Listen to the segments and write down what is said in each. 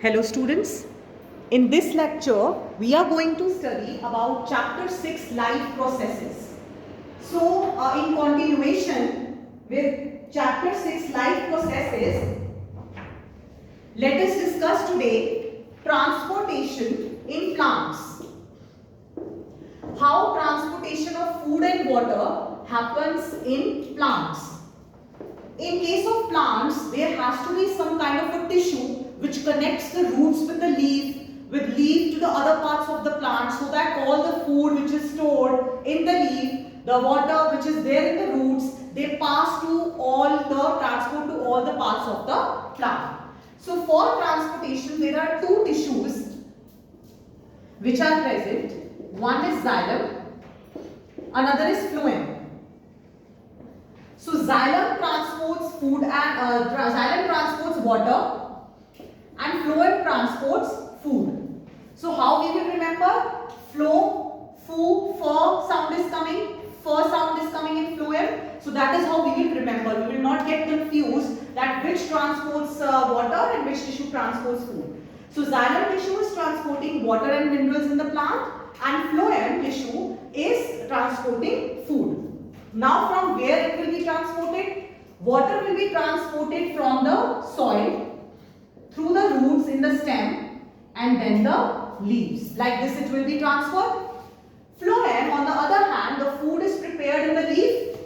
Hello students, in this lecture we are going to study about chapter 6 life processes. So in continuation with chapter 6 life processes, let us discuss today transportation in plants. How transportation of food and water happens in plants. In case of plants, there has to be some kind of a tissue which connects the roots with the leaf, with leaf to the other parts of the plant, so that all the food which is stored in the leaf, the water which is there in the roots, they pass to all the transport to all the parts of the plant. So for transportation, there are two tissues which are present. One is xylem, another is phloem. So xylem transports food and xylem transports water and phloem transports food. So how we will remember? Phlo, foo, fer sound is coming. Fer sound is coming in phloem. So that is how we will remember. We will not get confused that which transports water and which tissue transports food. So xylem tissue is transporting water and minerals in the plant, and phloem tissue is transporting food. Now from where it will be transported? Water will be transported from the soil through the roots in the stem and then the leaves. Like this it will be transferred. Phloem, on the other hand, the food is prepared in the leaf.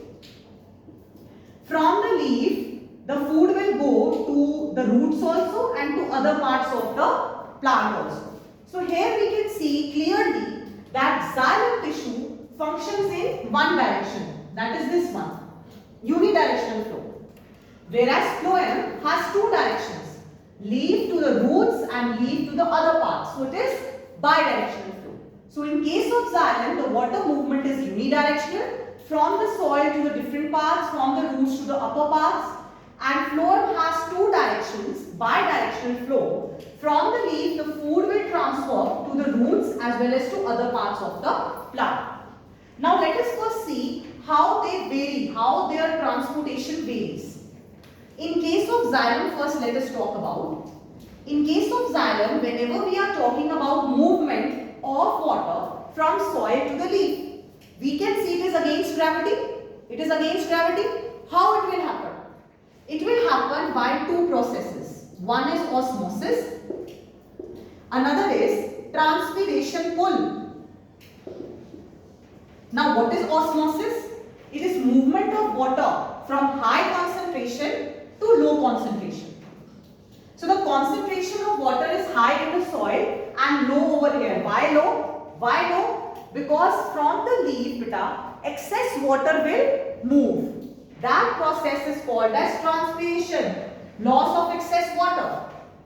From the leaf, the food will go to the roots also and to other parts of the plant also. So here we can see clearly that xylem tissue functions in one direction. That is this one, unidirectional flow. Whereas phloem has two directions, leaf to the roots and leaf to the other parts. So it is bidirectional flow. So in case of xylem, the water movement is unidirectional from the soil to the different parts, from the roots to the upper parts. And phloem has two directions, bidirectional flow. From the leaf, the food will transfer to the roots as well as to other parts of the plant. Now let us first see how they vary, how their transportation varies. In case of xylem, first let us talk about. In case of xylem, whenever we are talking about movement of water from soil to the leaf, we can see it is against gravity. It is against gravity. How it will happen? It will happen by two processes. One is osmosis. Another is transpiration pull. Now what is osmosis? It is movement of water from high concentration to low concentration. So the concentration of water is high in the soil and low over here. Why low? Why low? Because from the leaf, excess water will move. That process is called as transpiration, loss of excess water.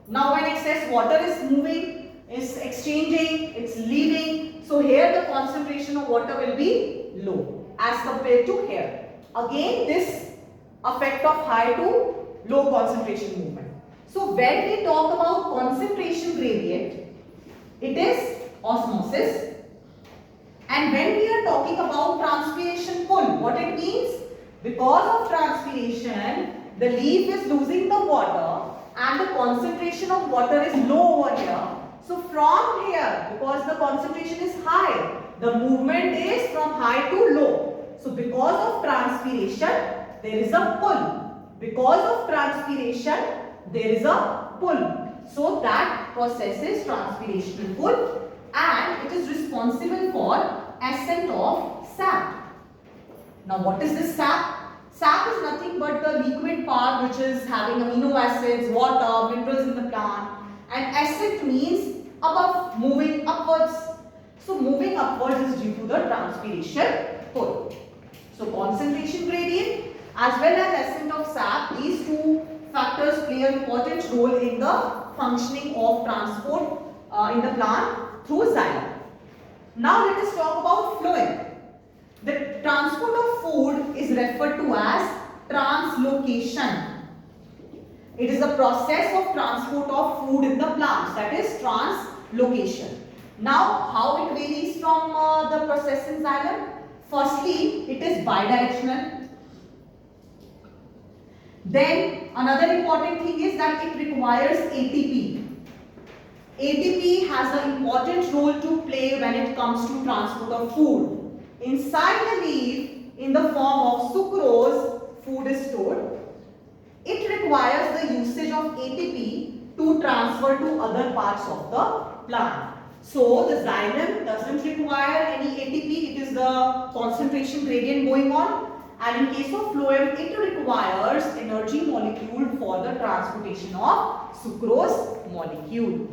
Now when excess water is moving, is exchanging, it's leaving. So here the concentration of water will be low as compared to here. Again this effect of high to low concentration movement. So when we talk about concentration gradient, it is osmosis. And when we are talking about transpiration pull, what it means? Because of transpiration, the leaf is losing the water and the concentration of water is low over here. So from here, because the concentration is high, the movement is from high to low. So because of transpiration, there is a pull. Because of transpiration, there is a pull. So that process is transpirational pull, and it is responsible for ascent of sap. Now what is this sap? Sap is nothing but the liquid part which is having amino acids, water, minerals in the plant. And ascent means above, moving upwards. So moving upwards is due to the transpiration pull. So concentration gradient as well as ascent of sap, these two factors play an important role in the functioning of transport in the plant through xylem. Now let us talk about phloem. The transport of food is referred to as translocation. It is a process of transport of food in the plants, that is translocation. Now how it varies from the process in xylem? Firstly, it is bidirectional. Then another important thing is that it requires ATP. ATP has an important role to play when it comes to transport of food. Inside the leaf, in the form of sucrose, food is stored. It requires the usage of ATP to transfer to other parts of the plant. So the xylem doesn't require any ATP, it is the concentration gradient going on. And in case of phloem, it requires energy molecule for the transportation of sucrose molecule.